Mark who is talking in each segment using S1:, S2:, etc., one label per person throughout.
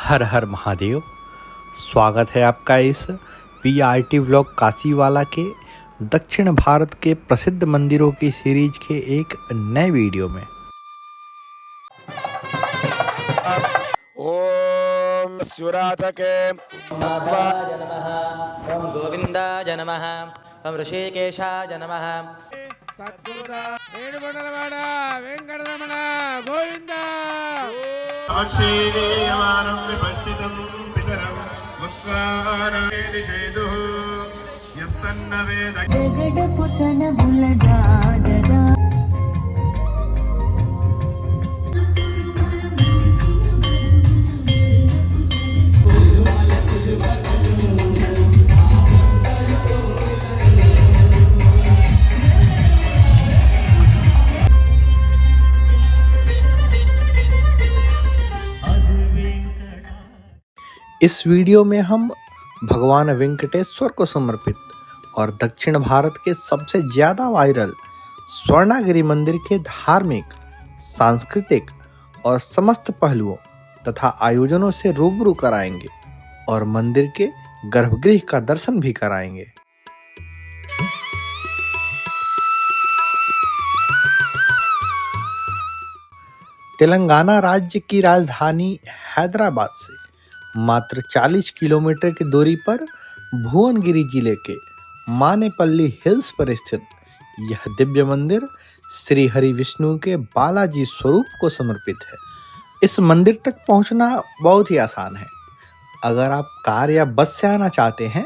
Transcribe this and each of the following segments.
S1: हर हर महादेव। स्वागत है आपका इस PRT व्लॉग काशीवाला के दक्षिण भारत के प्रसिद्ध मंदिरों की सीरीज के एक नए वीडियो में।
S2: ओम शिवरात्रे तत्वा
S3: नाथाय नमः। ओम गोविंदाय नमः। ओम ऋषिकेशाय नमः।
S4: సద్గుర ఏడుకొండలవాడ వెంకటరమణ గోవింద
S5: अक्षेयमानं विपश्चितं पितरं मुक्त्वानादिशेदुः यस्तन्न वेद
S6: జగడపు చనబుల జాగరా
S1: इस वीडियो में हम भगवान वेंकटेश्वर को समर्पित और दक्षिण भारत के सबसे ज़्यादा वायरल स्वर्णागिरी मंदिर के धार्मिक, सांस्कृतिक और समस्त पहलुओं तथा आयोजनों से रूबरू कराएंगे और मंदिर के गर्भगृह का दर्शन भी कराएंगे। तेलंगाना राज्य की राजधानी हैदराबाद से मात्र 40 किलोमीटर की दूरी पर भुवनगिरी जिले के मानेपल्ली हिल्स पर स्थित यह दिव्य मंदिर श्री हरि विष्णु के बालाजी स्वरूप को समर्पित है। इस मंदिर तक पहुंचना बहुत ही आसान है। अगर आप कार या बस से आना चाहते हैं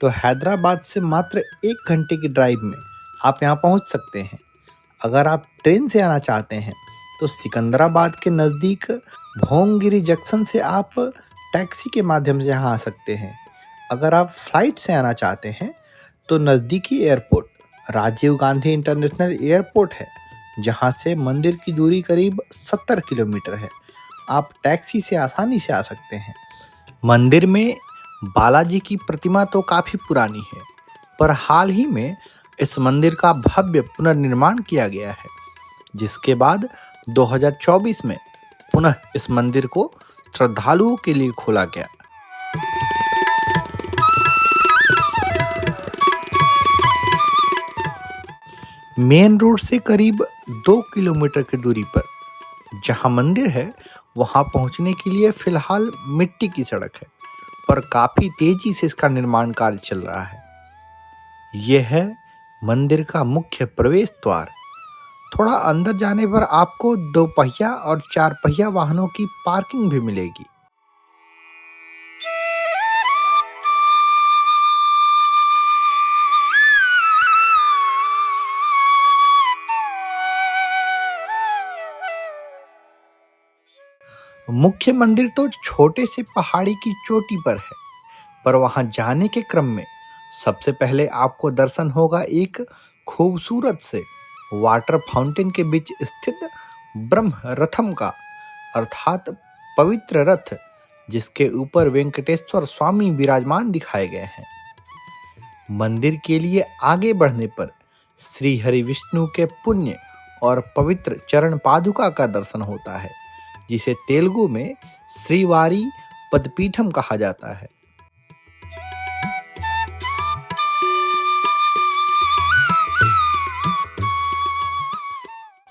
S1: तो हैदराबाद से मात्र 1 घंटे की ड्राइव में आप यहां पहुंच सकते हैं। अगर आप ट्रेन से आना चाहते हैं तो सिकंदराबाद के नज़दीक भोंगिरी जंक्शन से आप टैक्सी के माध्यम से यहाँ आ सकते हैं। अगर आप फ्लाइट से आना चाहते हैं तो नज़दीकी airport Rajiv Gandhi international airport है, जहाँ से मंदिर की दूरी करीब 70 किलोमीटर है। आप टैक्सी से आसानी से आ सकते हैं। मंदिर में बालाजी की प्रतिमा तो काफ़ी पुरानी है, पर हाल ही में इस मंदिर का भव्य पुनर्निर्माण किया गया है, जिसके बाद 2024 में पुनः इस मंदिर को श्रद्धालुओं के लिए खोला गया। मेन रोड से करीब 2 किलोमीटर की दूरी पर जहां मंदिर है, वहां पहुंचने के लिए फिलहाल मिट्टी की सड़क है, पर काफी तेजी से इसका निर्माण कार्य चल रहा है। यह है मंदिर का मुख्य प्रवेश द्वार। थोड़ा अंदर जाने पर आपको 2 पहिया और 4 पहिया वाहनों की पार्किंग भी मिलेगी। मुख्य मंदिर तो छोटे से पहाड़ी की चोटी पर है, पर वहां जाने के क्रम में सबसे पहले आपको दर्शन होगा एक खूबसूरत से वाटर फाउंटेन के बीच स्थित ब्रह्म रथम का, अर्थात पवित्र रथ, जिसके ऊपर वेंकटेश्वर स्वामी विराजमान दिखाए गए हैं। मंदिर के लिए आगे बढ़ने पर श्री हरि विष्णु के पुण्य और पवित्र चरण पादुका का दर्शन होता है, जिसे तेलुगु में श्रीवारी पदपीठम कहा जाता है।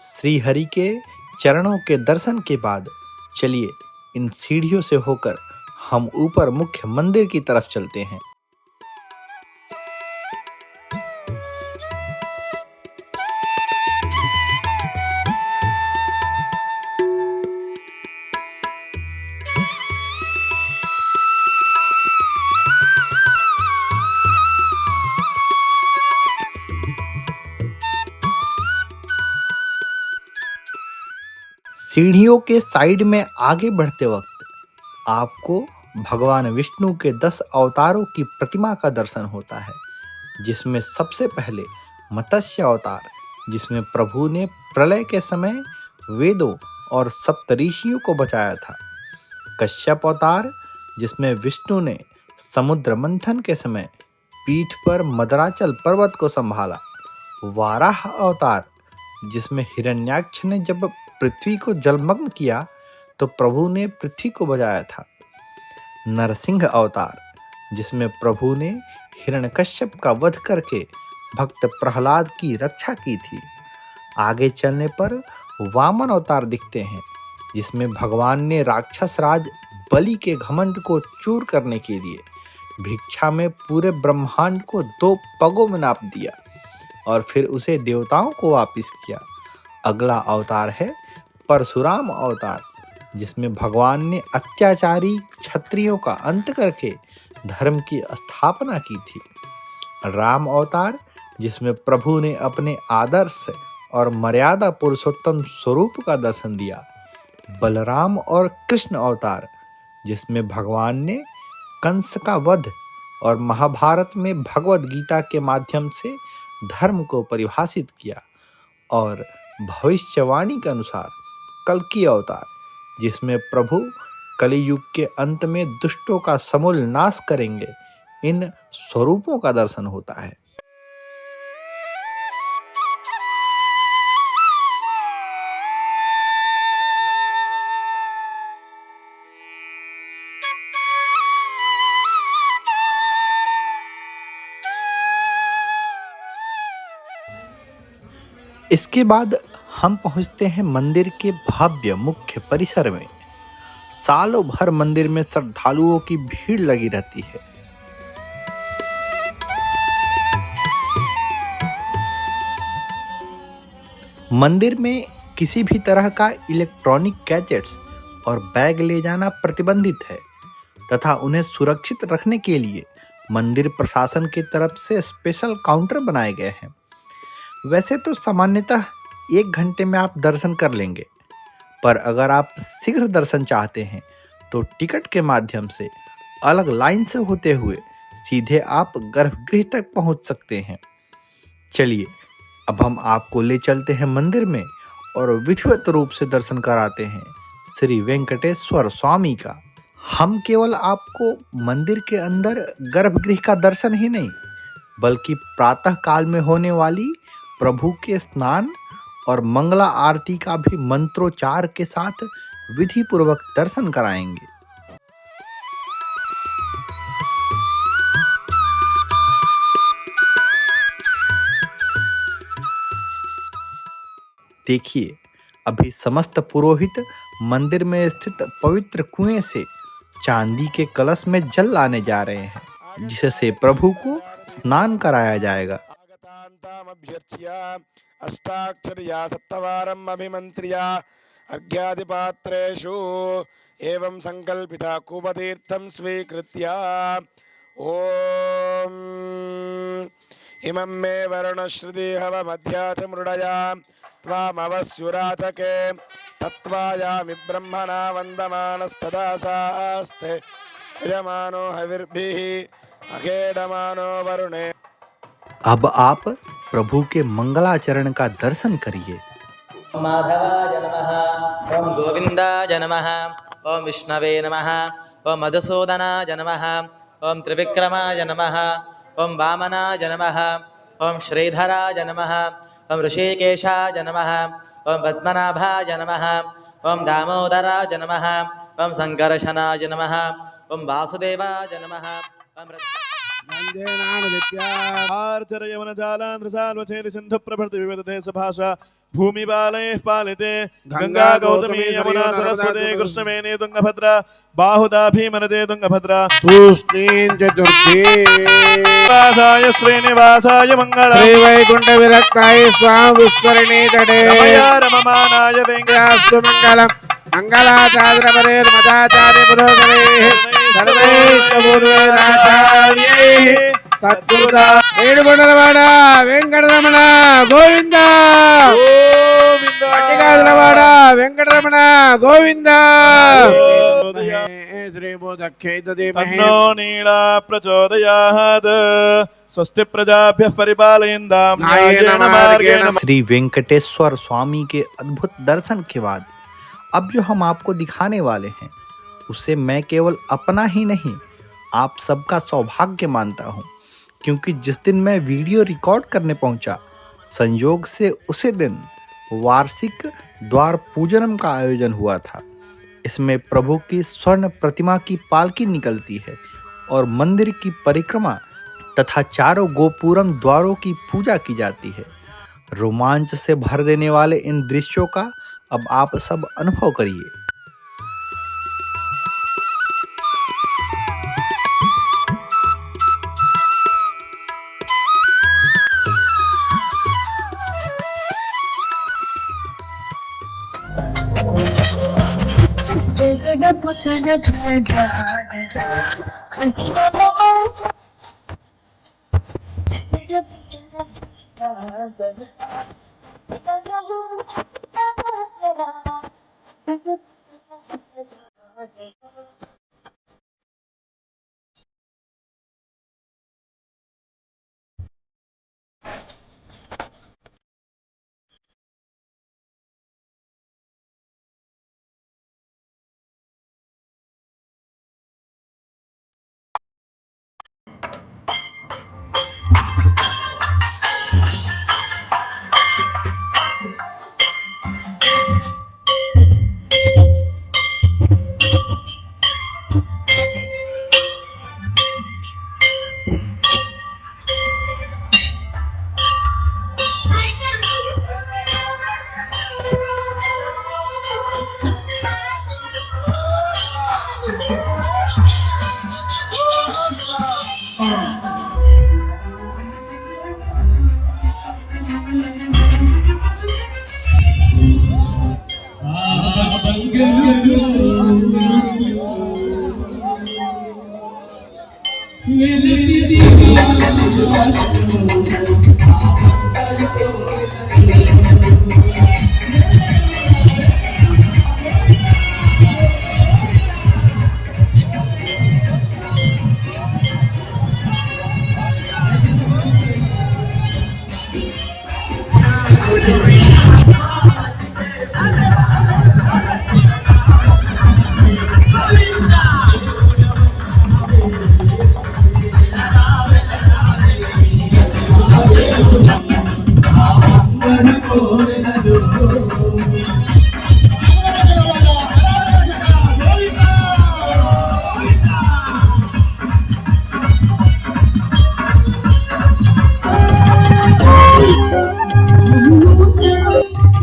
S1: श्री हरि के चरणों के दर्शन के बाद चलिए इन सीढ़ियों से होकर हम ऊपर मुख्य मंदिर की तरफ चलते हैं। सीढ़ियों के साइड में आगे बढ़ते वक्त आपको भगवान विष्णु के 10 अवतारों की प्रतिमा का दर्शन होता है, जिसमें सबसे पहले मत्स्य अवतार, जिसमें प्रभु ने प्रलय के समय वेदों और सप्तऋषियों को बचाया था। कश्यप अवतार, जिसमें विष्णु ने समुद्र मंथन के समय पीठ पर मदराचल पर्वत को संभाला। वाराह अवतार, जिसमें हिरण्याक्ष ने जब पृथ्वी को जलमग्न किया तो प्रभु ने पृथ्वी को बचाया था। नरसिंह अवतार, जिसमें प्रभु ने हिरण्यकश्यप का वध करके भक्त प्रहलाद की रक्षा की थी। आगे चलने पर वामन अवतार दिखते हैं, जिसमें भगवान ने राक्षस राज बलि के घमंड को चूर करने के लिए भिक्षा में पूरे ब्रह्मांड को 2 पगों में नाप दिया और फिर उसे देवताओं को वापस किया। अगला अवतार है परशुराम अवतार, जिसमें भगवान ने अत्याचारी क्षत्रियों का अंत करके धर्म की स्थापना की थी। राम अवतार, जिसमें प्रभु ने अपने आदर्श और मर्यादा पुरुषोत्तम स्वरूप का दर्शन दिया। बलराम और कृष्ण अवतार, जिसमें भगवान ने कंस का वध और महाभारत में भगवद गीता के माध्यम से धर्म को परिभाषित किया। और भविष्यवाणी के अनुसार कल्कि अवतार, जिसमें प्रभु कलियुग के अंत में दुष्टों का समूल नाश करेंगे। इन स्वरूपों का दर्शन होता है। इसके बाद हम पहुंचते हैं मंदिर के भव्य मुख्य परिसर में। सालों भर मंदिर में श्रद्धालुओं की भीड़ लगी रहती है। मंदिर में किसी भी तरह का इलेक्ट्रॉनिक गैजेट्स और बैग ले जाना प्रतिबंधित है तथा उन्हें सुरक्षित रखने के लिए मंदिर प्रशासन की तरफ से स्पेशल काउंटर बनाए गए हैं। वैसे तो सामान्यतः 1 घंटे में आप दर्शन कर लेंगे, पर अगर आप शीघ्र दर्शन चाहते हैं तो टिकट के माध्यम से अलग लाइन से होते हुए सीधे आप गर्भगृह तक पहुंच सकते हैं। चलिए अब हम आपको ले चलते हैं मंदिर में और विधिवत रूप से दर्शन कराते हैं श्री वेंकटेश्वर स्वामी का। हम केवल आपको मंदिर के अंदर गर्भगृह का दर्शन ही नहीं, बल्कि प्रातः काल में होने वाली प्रभु के स्नान और मंगला आरती का भी मंत्रोच्चार के साथ विधि पूर्वक दर्शन कराएंगे। देखिए, अभी समस्त पुरोहित मंदिर में स्थित पवित्र कुएं से चांदी के कलश में जल लाने जा रहे हैं, जिससे प्रभु को स्नान कराया जाएगा।
S2: अष्टाक्षर्या सप्तवारम् अभिमन्त्र्या अर्घ्यादिपात्रेषु एवं संकल्पिता कूपतीर्थं स्वीकृत्य ॐ इमं मे वरुणश्रुति हवमध्याच मृडया त्वामवस्युराचके तत्त्वायामि ब्रह्मणा वन्दमानस्तदा शास्ते यजमानो हविर्भिः अखेडमानो वरुणे।
S1: अब आप प्रभु के मंगलाचरण का दर्शन करिए।
S3: ओम माधवाय नमः, ओम गोविंदाय नमः, ओम विष्णवे नमः, ओम मधुसूदनाय नमः, ओम त्रिविक्रमाय नमः, ओम वामनाय नमः, ओम श्रीधराय नमः, ओम ऋषिकेशाय नमः, ओम पद्मनाभाय नमः, ओम दामोदराय नमः, ओम संकर्षणाय नमः, ओम वासुदेवाय नमः, ओम
S5: आर्चरयवनजालान्ध्रसाल्वचेति सिन्धुप्रभृति विविधते सभाषा भूमिपालैः पालिते गंगा गौतमी यमुना सरस्वती कृष्णवेणी तुंगभद्रा बाहुदा भीमनदे तुंगभद्रा
S4: तूष्णीं चतुर्थी
S5: वासाय श्रीनिवासाय मंगलम्
S4: श्रीवैकुंठ विरक्ताय स्वाम विस्मरणे तटे
S5: रमया रममानाय वेंकटास्तु
S4: मंगलम् मंगलाचार्यपरेर्मदाचार्य पुरोगमेः सर्वैश्वर्यैराचार्यैः सद्गुरुदा ఏడుకొండలవాడ వెంకటరమణ గోవింద పట్టికాదులవాడ వెంకటరమణ గోవింద
S5: तन्नो नीला प्रचोदयात् स्वस्ति प्रजाभ्यः परिपालयन्तां न्यायेन मार्गेण।
S1: श्री वेंकटेश्वर स्वामी के अद्भुत दर्शन के बाद अब जो हम आपको दिखाने वाले हैं उसे मैं केवल अपना ही नहीं आप सबका सौभाग्य मानता हूँ, क्योंकि जिस दिन मैं वीडियो रिकॉर्ड करने पहुंचा संयोग से उसी दिन वार्षिक द्वार पूजनम का आयोजन हुआ था। इसमें प्रभु की स्वर्ण प्रतिमा की पालकी निकलती है और मंदिर की परिक्रमा तथा चारों गोपुरम द्वारों की पूजा की जाती है। रोमांच से भर देने वाले इन दृश्यों का अब आप सब अनुभव करिए।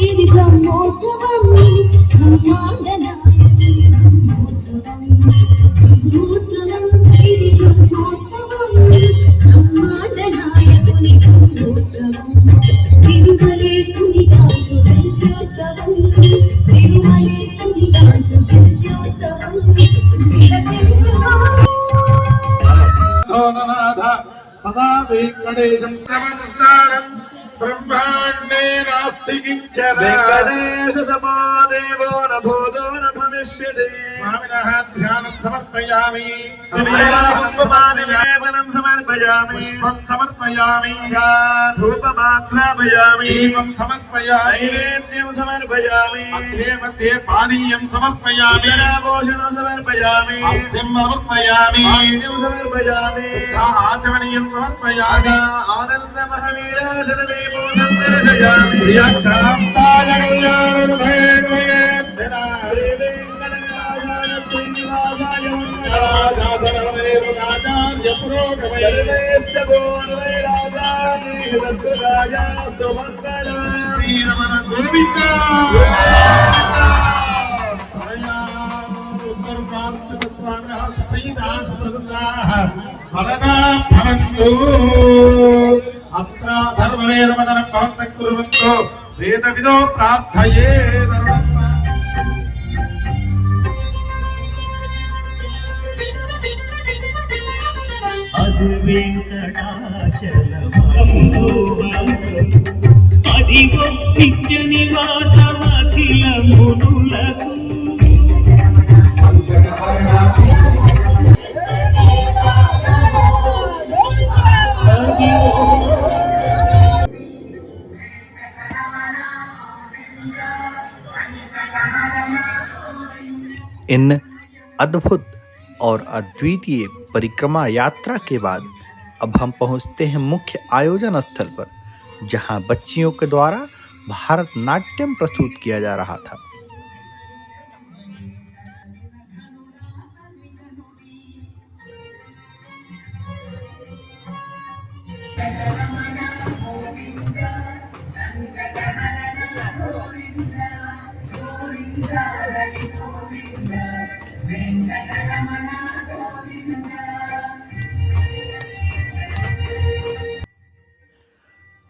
S6: ఇది బ్రహ్మోత్సవం ఇది బ్రహ్మోత్సవం బ్రహ్మాండనాయకుని బ్రహ్మోత్సవం తిరుమలే సునిదాసు విద్యోత్సవం తిరుమలే సునిదాసు విద్యోత్సవం
S2: సదా వెంకటేశం శ్రవణస్థానం బ్రహ్మాండే నాస్తి కించన
S5: వెంకటేశ సమాదేవో న భూతో న భవిష్యతి
S2: స్వామినః ధ్యానం సమర్పయామి
S5: ధూపమానం సమర్పయామి
S2: పుష్పం సమర్పయామి
S5: ధూపమాగ్రాపయామి
S2: దీపం సమర్పయామి
S5: నైవేద్యం సమర్పయామి
S2: మధ్యే మధ్యే పానీయం సమర్పయామి
S5: భోజనం సమర్పయామి
S2: అర్ఘ్యం సమర్పయామి
S5: పాద్యం సమర్పయామి
S2: ఆచమనీయం సమర్పయామి
S5: ఆనంద మహనీయాసనమే భూతం దర్శయామి
S2: శ్రీకాంతాయ కళ్యాణముఖేర్వయేర్ధినా
S5: శ్రీ వెంకటనాథాయ శ్రీనివాసాయ
S2: రాజాధరవైరుగాచార్య పురోగమై
S5: సర్వేశ్వరాజాస్తు మంగళం
S2: శ్రీరమణ గోవింద స్వామినః శ్రీదాస్ ప్రసన్నాః వరదా భవంతు అత్ర ధర్మవేదమదనం భవంతం కుర్వంతు వేదవిదో ప్రార్థయే
S7: అది వెంకటాచలమదిగో నిత్య నివాసమఖిల మునులకు
S1: इन अद्भुत और अद्वितीय परिक्रमा यात्रा के बाद अब हम पहुंचते हैं मुख्य आयोजन स्थल पर, जहां बच्चियों के द्वारा भारतनाट्यम प्रस्तुत किया जा रहा था।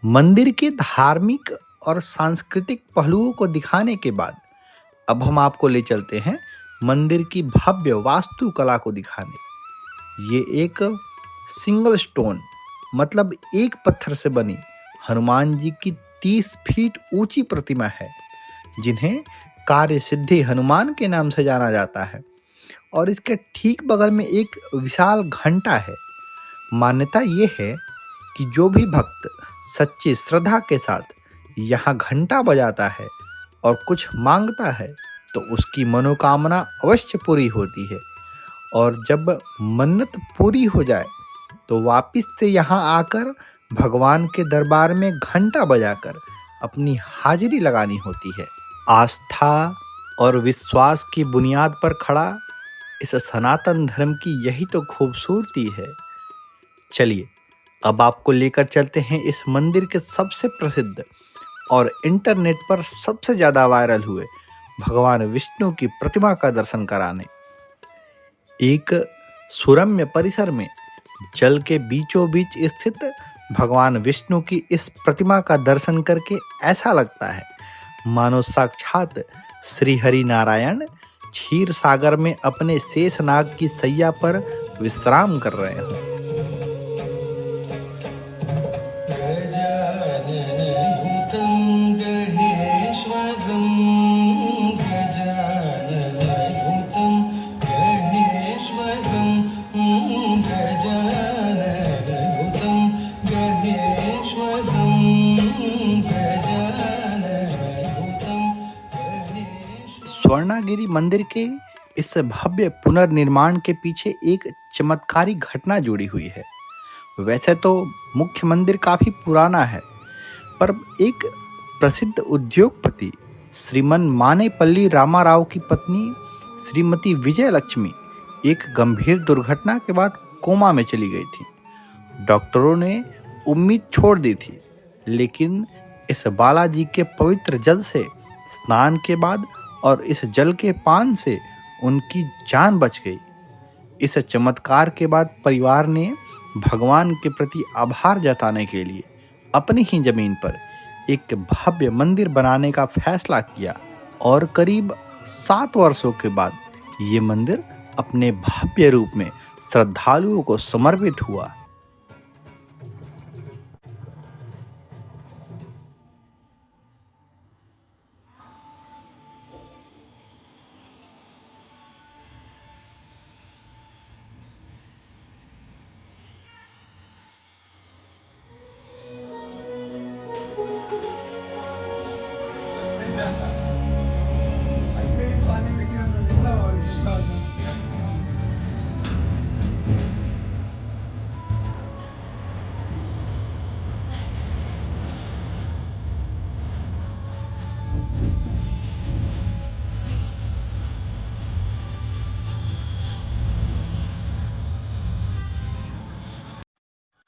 S1: मंदिर के धार्मिक और सांस्कृतिक पहलुओं को दिखाने के बाद अब हम आपको ले चलते हैं मंदिर की भव्य वास्तुकला को दिखाने। ये एक सिंगल स्टोन मतलब एक पत्थर से बनी हनुमान जी की 30 फीट ऊंची प्रतिमा है, जिन्हें कार्य सिद्धि हनुमान के नाम से जाना जाता है। और इसके ठीक बगल में एक विशाल घंटा है। मान्यता ये है कि जो भी भक्त सच्ची श्रद्धा के साथ यहाँ घंटा बजाता है और कुछ मांगता है तो उसकी मनोकामना अवश्य पूरी होती है। और जब मन्नत पूरी हो जाए तो वापिस से यहाँ आकर भगवान के दरबार में घंटा बजाकर अपनी हाजिरी लगानी होती है। आस्था और विश्वास की बुनियाद पर खड़ा इस सनातन धर्म की यही तो खूबसूरती है। चलिए अब आपको लेकर चलते हैं इस मंदिर के सबसे प्रसिद्ध और इंटरनेट पर सबसे ज़्यादा वायरल हुए भगवान विष्णु की प्रतिमा का दर्शन कराने। एक सुरम्य परिसर में जल के बीचों बीच स्थित भगवान विष्णु की इस प्रतिमा का दर्शन करके ऐसा लगता है मानो साक्षात श्री हरि नारायण क्षीर सागर में अपने शेषनाग की सैया पर विश्राम कर रहे हों। स्वर्णागिरी मंदिर के इस भव्य पुनर्निर्माण के पीछे एक चमत्कारी घटना जुड़ी हुई है। वैसे तो मुख्य मंदिर काफी पुराना है, पर एक प्रसिद्ध उद्योगपति श्रीमन मानेपल्ली रामाराव की पत्नी श्रीमती विजय लक्ष्मी एक गंभीर दुर्घटना के बाद कोमा में चली गई थी। डॉक्टरों ने उम्मीद छोड़ दी थी, लेकिन इस बालाजी के पवित्र जल से स्नान के बाद और इस जल के पान से उनकी जान बच गई। इस चमत्कार के बाद परिवार ने भगवान के प्रति आभार जताने के लिए अपनी ही जमीन पर एक भव्य मंदिर बनाने का फैसला किया और करीब 7 वर्षों के बाद ये मंदिर अपने भव्य रूप में श्रद्धालुओं को समर्पित हुआ।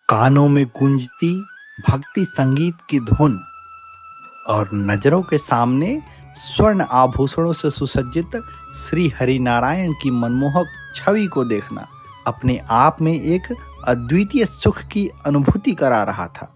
S1: कानों में गूंजती भक्ति संगीत की धुन और नजरों के सामने स्वर्ण आभूषणों से सुसज्जित श्री हरि नारायण की मनमोहक छवि को देखना अपने आप में एक अद्वितीय सुख की अनुभूति करा रहा था।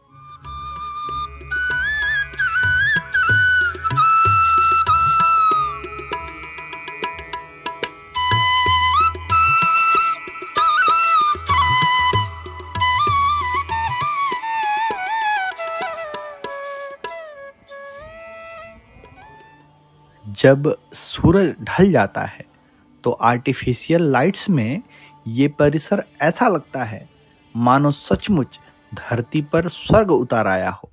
S1: जब सूरज ढल जाता है तो आर्टिफिशियल लाइट्स में ये परिसर ऐसा लगता है मानो सचमुच धरती पर स्वर्ग उतर आया हो।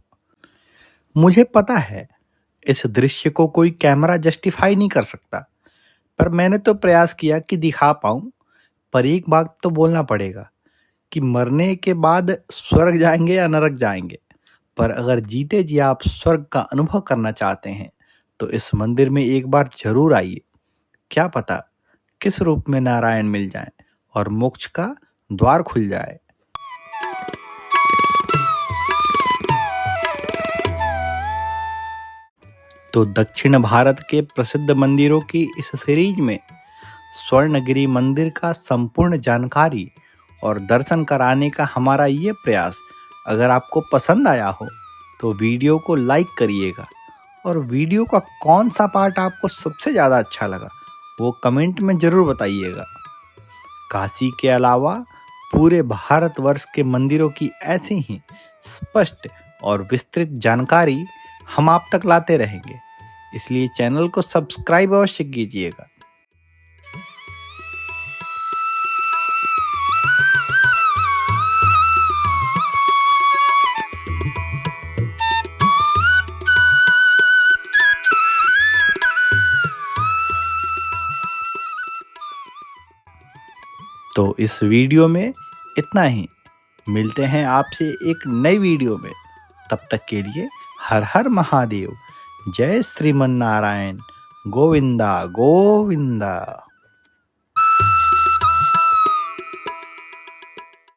S1: मुझे पता है इस दृश्य को कोई कैमरा जस्टिफाई नहीं कर सकता, पर मैंने तो प्रयास किया कि दिखा पाऊं। पर एक बात तो बोलना पड़ेगा कि मरने के बाद स्वर्ग जाएंगे या नरक जाएंगे, पर अगर जीते जी आप स्वर्ग का अनुभव करना चाहते हैं तो इस मंदिर में एक बार जरूर आइए। क्या पता किस रूप में नारायण मिल जाएं और मोक्ष का द्वार खुल जाए। तो दक्षिण भारत के प्रसिद्ध मंदिरों की इस सीरीज में स्वर्णगिरी मंदिर का संपूर्ण जानकारी और दर्शन कराने का हमारा ये प्रयास अगर आपको पसंद आया हो तो वीडियो को लाइक करिएगा और वीडियो का कौन सा पार्ट आपको सबसे ज़्यादा अच्छा लगा वो कमेंट में ज़रूर बताइएगा। काशी के अलावा पूरे भारतवर्ष के मंदिरों की ऐसी ही स्पष्ट और विस्तृत जानकारी हम आप तक लाते रहेंगे, इसलिए चैनल को सब्सक्राइब अवश्य कीजिएगा। तो इस वीडियो में इतना ही। मिलते हैं आपसे एक नई वीडियो में। तब तक के लिए हर हर महादेव। जय श्रीमन नारायण। गोविंदा गोविंदा।